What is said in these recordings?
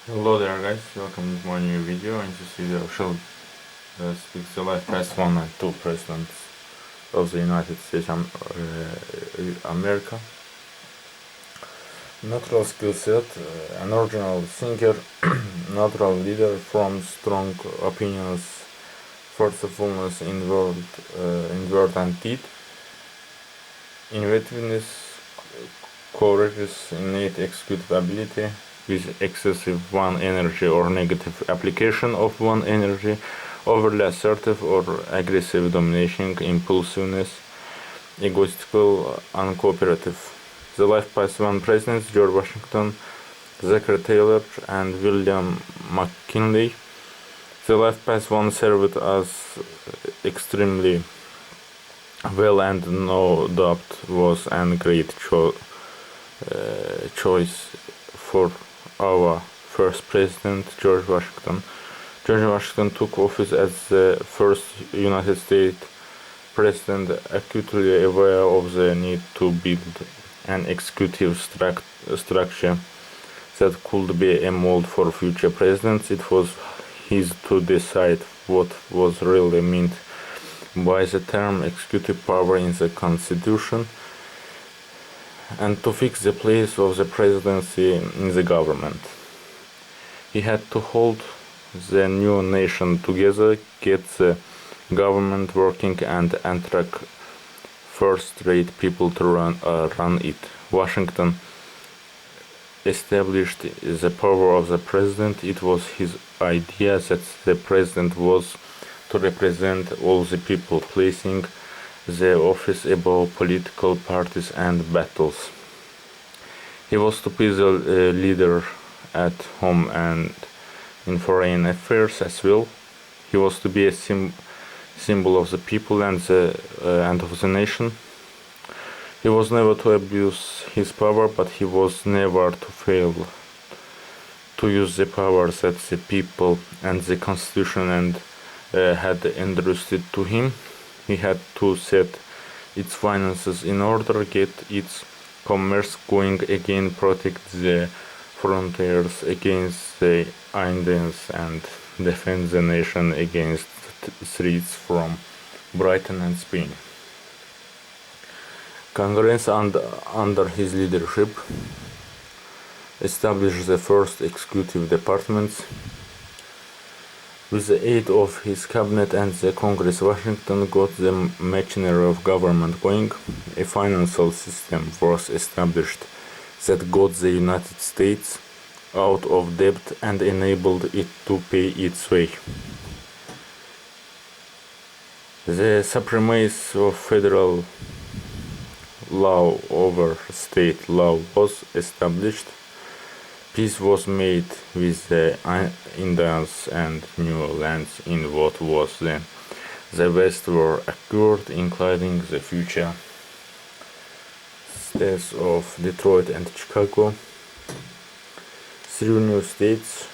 Hello there guys, welcome to my new video. In this video I shall speak the life past one and two presidents of the United States America. Natural skill set, an original thinker, natural leader from strong opinions, forcefulness in word and deed, inventiveness, courage, innate executive ability, with excessive one energy or negative application of one energy, overly assertive or aggressive domination, impulsiveness, egotistical, uncooperative. The life past one presidents, George Washington, Zachary Taylor, and William McKinley. The life past one served as extremely well, and no doubt was a great choice for our first president, George Washington. George Washington took office as the first United States president, acutely aware of the need to build an executive structure that could be a mold for future presidents. It was his to decide what was really meant by the term executive power in the Constitution, and to fix the place of the presidency in the government. He had to hold the new nation together, get the government working, and attract first-rate people to run it. Washington established the power of the president. It was his idea that the president was to represent all the people, placing the office above political parties and battles. He was to be the leader at home and in foreign affairs as well. He was to be a symbol of the people and of the nation. He was never to abuse his power, but he was never to fail to use the power that the people and the Constitution had entrusted to him. He had to set its finances in order, get its commerce going again, protect the frontiers against the Indians, and defend the nation against threats from Britain and Spain. Congress, under his leadership, established the first executive departments. With the aid of his cabinet and the Congress, Washington got the machinery of government going. A financial system was established that got the United States out of debt and enabled it to pay its way. The supremacy of federal law over state law was established. Peace was made with the Indians, and new lands in what was then the West were acquired, including the future states of Detroit and Chicago. 3 new states,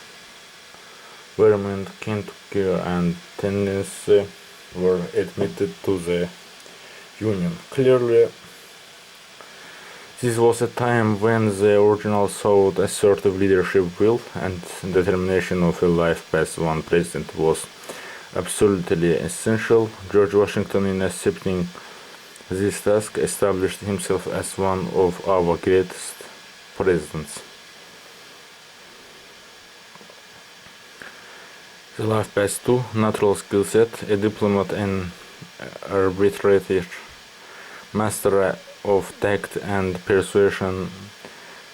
Vermont, Kentucky, and Tennessee, were admitted to the Union. Clearly, this was a time when the original sought assertive leadership, will, and determination of a life past one president was absolutely essential. George Washington, in accepting this task, established himself as one of our greatest presidents. The life past two, natural skill set, a diplomat and arbitrator, master of tact and persuasion,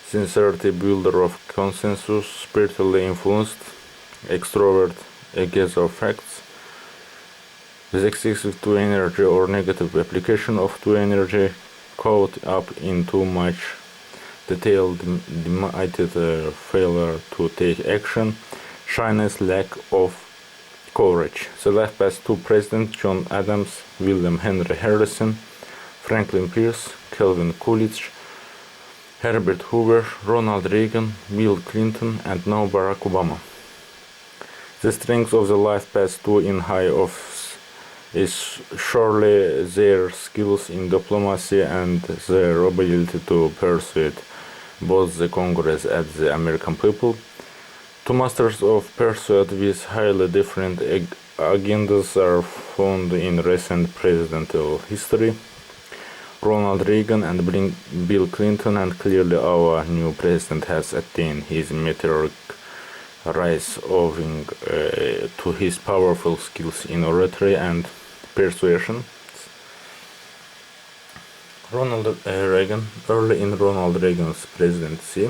sincerity, builder of consensus, spiritually influenced, extrovert, a gazer of facts, with excessive two energy or negative application of two energy, caught up in too much detail, limited failure to take action, shyness, lack of courage. The life past two presidents, John Adams, William Henry Harrison, Franklin Pierce, Calvin Coolidge, Herbert Hoover, Ronald Reagan, Bill Clinton, and now Barack Obama. The strength of the life past two in high office is surely their skills in diplomacy and their ability to persuade both the Congress and the American people Two masters of persuade with highly different agendas are found in recent presidential history. Ronald Reagan and Bill Clinton, and clearly our new president has attained his meteoric rise owing to his powerful skills in oratory and persuasion. Ronald Reagan. Early in Ronald Reagan's presidency,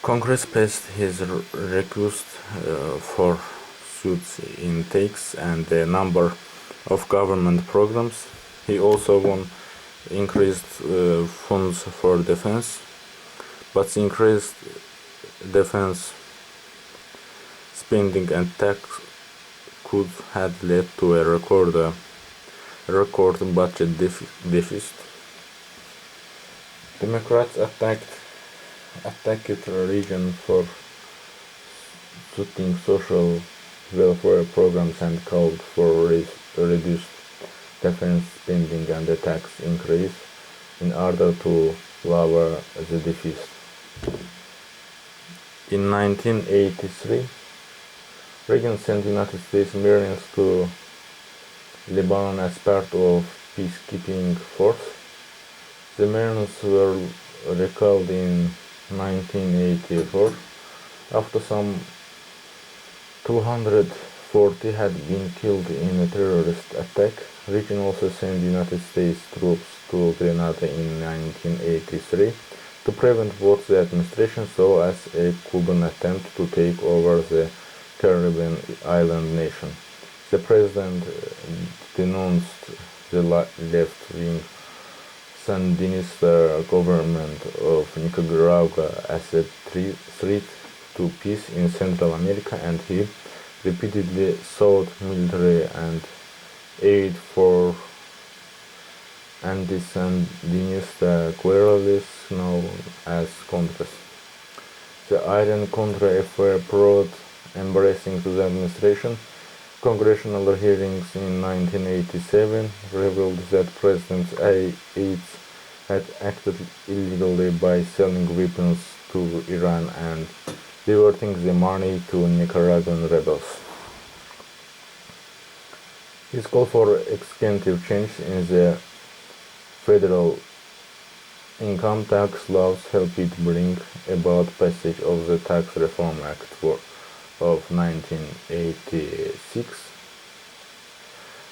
Congress passed his request for suits in tax and a number of government programs. He also won increased funds for defense, but increased defense spending and tax could have led to a record budget deficit. Democrats attacked Reagan for cutting social welfare programs and called for reduced defense spending and a tax increase in order to lower the deficit. In 1983, Reagan sent United States Marines to Lebanon as part of peacekeeping force. The Marines were recalled in 1984 after some 240 had been killed in a terrorist attack. Reagan also sent United States troops to Grenada in 1983 to prevent what the administration saw as a Cuban attempt to take over the Caribbean island nation. The president denounced the left-wing Sandinista government of Nicaragua as a threat to peace in Central America, and he repeatedly sought military and aid for anti-Sandinista guerrillas known as Contras. The Iran Contra affair brought embarrassing to the administration. Congressional hearings in 1987 revealed that President aides had acted illegally by selling weapons to Iran and diverting the money to Nicaraguan rebels. His call for extensive change in the federal income tax laws helped bring about passage of the Tax Reform Act of 1986.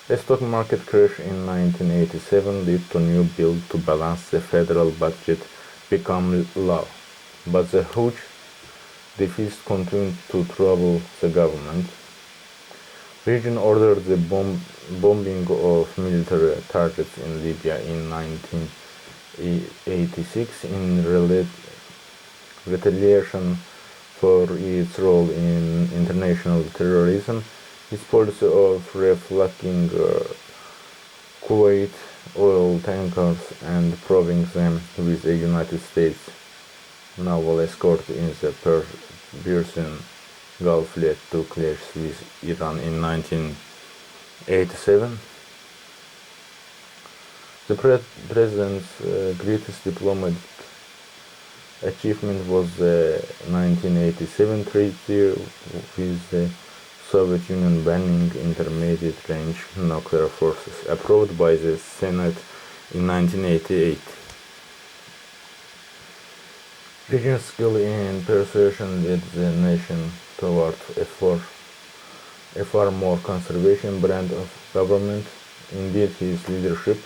A stock market crash in 1987 led to a new bill to balance the federal budget become law, but the huge deficit continued to trouble the government. Reagan ordered the bombing of military targets in Libya in 1986 in retaliation for its role in international terrorism. His policy of reflagging Kuwait oil tankers and proving them with a United States naval escort in the Persian Gulf led to clash with Iran in 1987. The president's greatest diplomatic achievement was the 1987 treaty with the Soviet Union banning intermediate-range nuclear forces, approved by the Senate in 1988. Reagan's skill in persuasion led the nation toward a far more conservative brand of government. Indeed, his leadership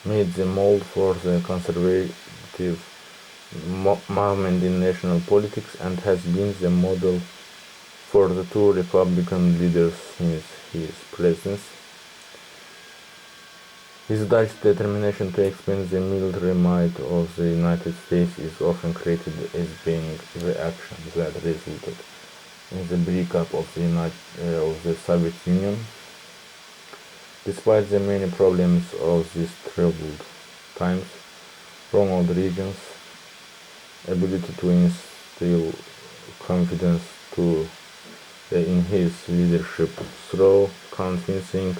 made the mold for the conservative movement in national politics and has been the model for the two Republican leaders since his presidency. His Dutch determination to expand the military might of the United States is often credited as being the action that resulted in the breakup of the Soviet Union. Despite the many problems of these troubled times, Ronald Reagan's ability to instill confidence in his leadership through convincing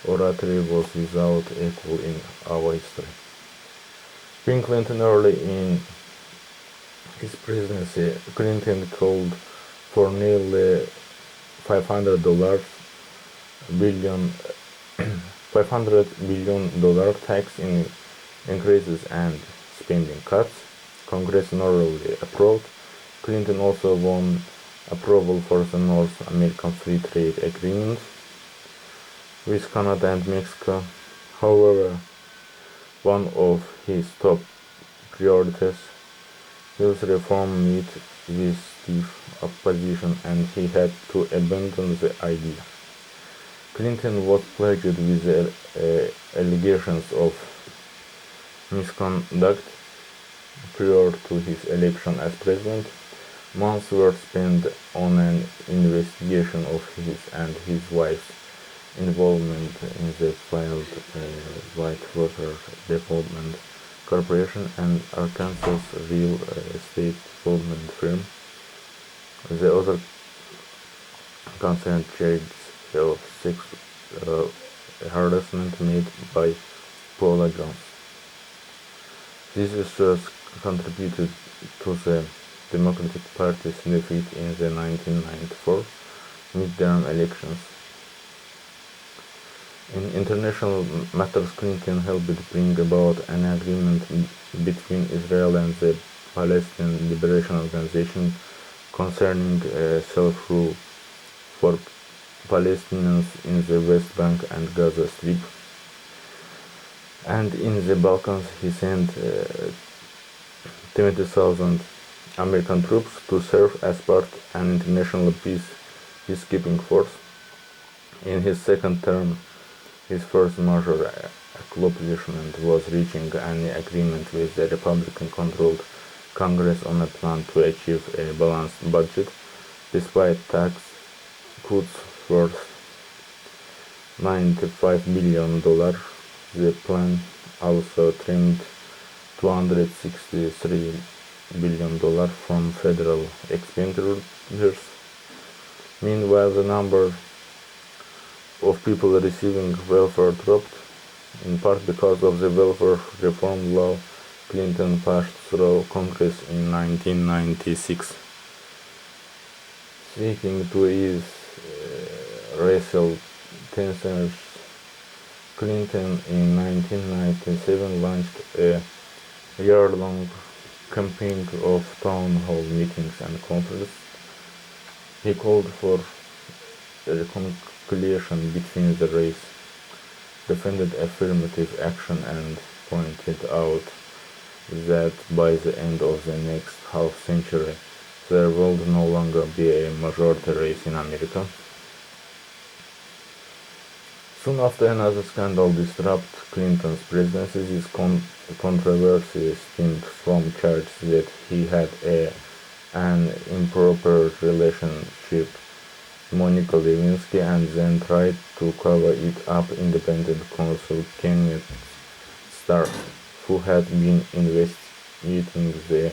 oratory was without equal in our history. Bill Clinton, early in his presidency, Clinton called for nearly $500 billion $500 billion tax increases and spending cuts. Congress narrowly approved. Clinton also won approval for the North American Free Trade Agreement with Canada and Mexico. However, one of his top priorities, health reform, met with stiff opposition and he had to abandon the idea. Clinton was plagued with allegations of misconduct prior to his election as president. Months were spent on an investigation of his and his wife's involvement in the failed Whitewater Development Corporation and Arkansas real estate development firm. The other concerned charges of sexual harassment made by Paula Jones. These issues contributed to the Democratic Party's defeat in the 1994 midterm elections. In international matters, Clinton helped bring about an agreement between Israel and the Palestinian Liberation Organization concerning self-rule for Palestinians in the West Bank and Gaza Strip. And in the Balkans, he sent 20,000 American troops to serve as part of an international peacekeeping force. In his second term, his first major accomplishment was reaching an agreement with the Republican-controlled Congress on a plan to achieve a balanced budget. Despite tax cuts worth $95 billion, the plan also trimmed $263 billion from federal expenditures. Meanwhile, the number of people receiving welfare dropped, in part because of the welfare reform law Clinton passed through Congress in 1996. Seeking to ease racial tensions, Clinton in 1997 launched a year-long campaign of town hall meetings and conferences. He called for reconciliation between the race, defended affirmative action, and pointed out that by the end of the next half-century, there would no longer be a majority race in America. Soon after, another scandal disrupted Clinton's presidency. This controversy stemmed from charges that he had an improper relationship with Monica Lewinsky and then tried to cover it up. Independent counsel Kenneth Starr, who had been investigating the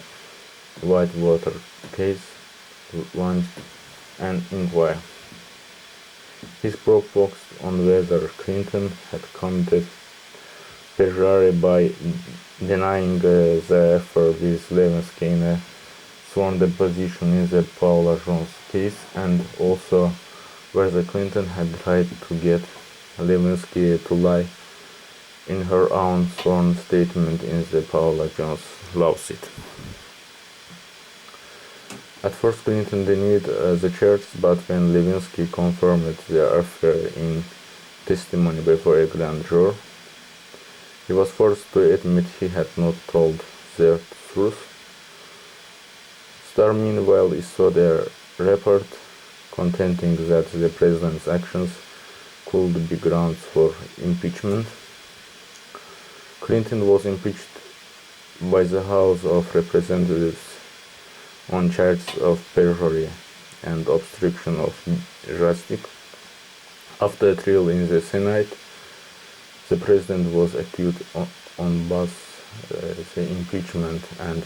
Whitewater case, launched an inquiry. His probe focused on whether Clinton had committed perjury by denying the affair with Lewinsky in a sworn deposition in the Paula Jones case, and also whether Clinton had tried to get Lewinsky to lie in her own sworn statement in the Paula Jones lawsuit. At first, Clinton denied the charges, but when Lewinsky confirmed the affair in testimony before a grand jury, he was forced to admit he had not told the truth. Starr, meanwhile, issued a report contending that the president's actions could be grounds for impeachment. Clinton was impeached by the House of Representatives on charges of perjury and obstruction of justice. After a trial in the Senate, the president was accused on both the impeachment and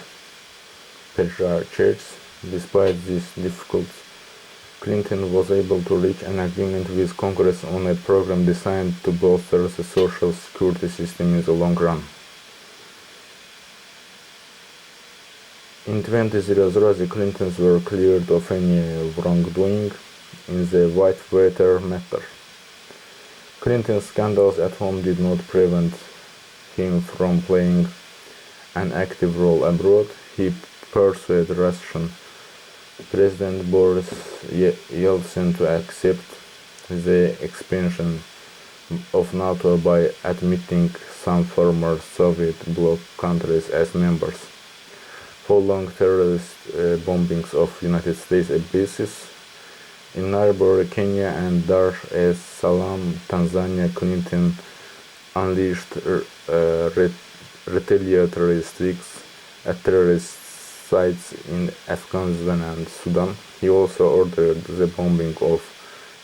perjury charges. Despite these difficulties, Clinton was able to reach an agreement with Congress on a program designed to bolster the social security system in the long run. In 2000, the Clintons were cleared of any wrongdoing in the Whitewater matter. Clinton's scandals at home did not prevent him from playing an active role abroad. He persuaded Russian President Boris Yeltsin to accept the expansion of NATO by admitting some former Soviet bloc countries as members. Following terrorist bombings of United States bases in neighbor Kenya and Dar es Salaam, Tanzania, Clinton unleashed retaliatory strikes at terrorist sites in Afghanistan and Sudan. He also ordered the bombing of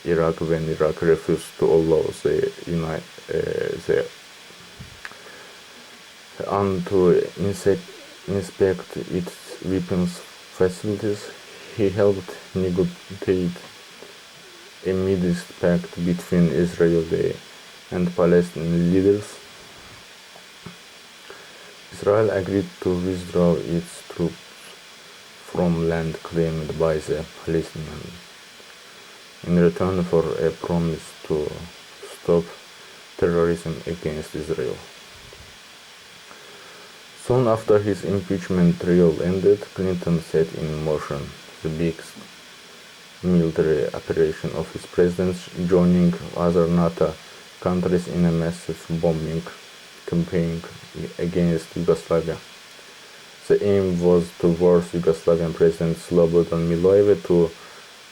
Iraq when Iraq refused to allow the UN to inspect its weapons facilities. He helped negotiate a Middle East pact between Israeli and Palestinian leaders. Israel agreed to withdraw its troops from land claimed by the Palestinians in return for a promise to stop terrorism against Israel. Soon after his impeachment trial ended, Clinton set in motion the biggest military operation of his presidency, joining other NATO countries in a massive bombing campaign against Yugoslavia. The aim was to force Yugoslavian President Slobodan Milosevic to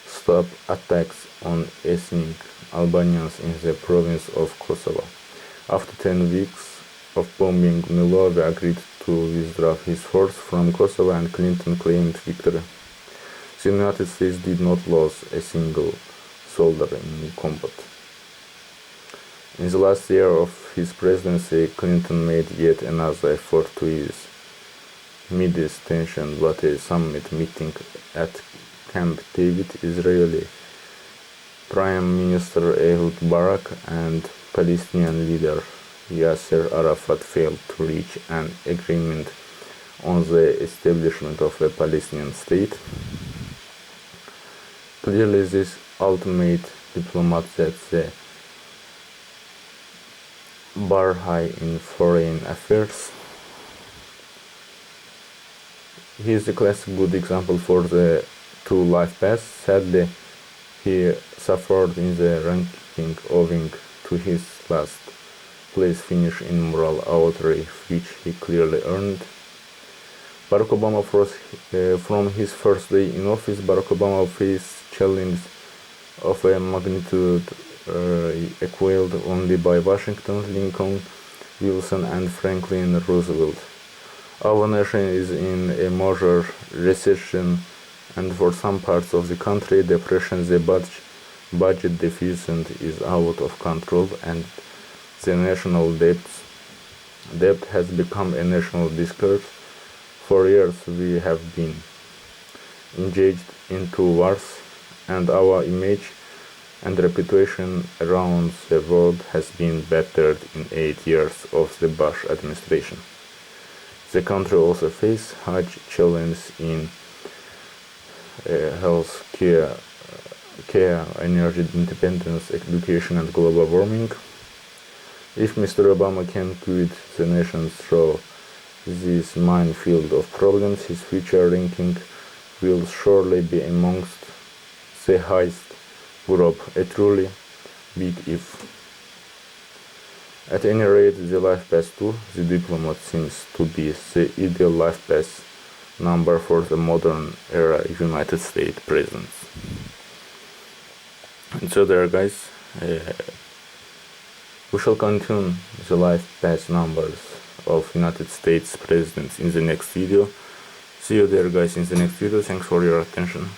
stop attacks on ethnic Albanians in the province of Kosovo. After 10 weeks of bombing, Milosevic agreed to withdraw his force from Kosovo and Clinton claimed victory. The United States did not lose a single soldier in combat. In the last year of his presidency, Clinton made yet another effort to ease Middle East tension at a summit meeting at Camp David. Israeli Prime Minister Ehud Barak and Palestinian leader Yasser Arafat failed to reach an agreement on the establishment of a Palestinian state. Clearly, this ultimate diplomat set the bar high in foreign affairs. He is a classic good example for the two life paths. Sadly, he suffered in the ranking owing to his last place finish in moral outrage, which he clearly earned. Barack Obama from his first day in office, Barack Obama faced challenges of a magnitude equaled only by Washington, Lincoln, Wilson, and Franklin Roosevelt. Our nation is in a major recession, and for some parts of the country, depression. The budget deficit is out of control, and the national debt has become a national discourse. For years, we have been engaged in two wars, and our image and reputation around the world has been battered in 8 years of the Bush administration. The country also faces huge challenges in health care, energy independence, education, and global warming. If Mr. Obama can guide the nation through this minefield of problems, his future ranking will surely be amongst the highest Europe, a truly big if. At any rate, the life path to the diplomat seems to be the ideal life path number for the modern era United States presidents. And so there, guys, we shall continue the life path numbers of United States presidents in the next video. See you there, guys, in the next video. Thanks for your attention.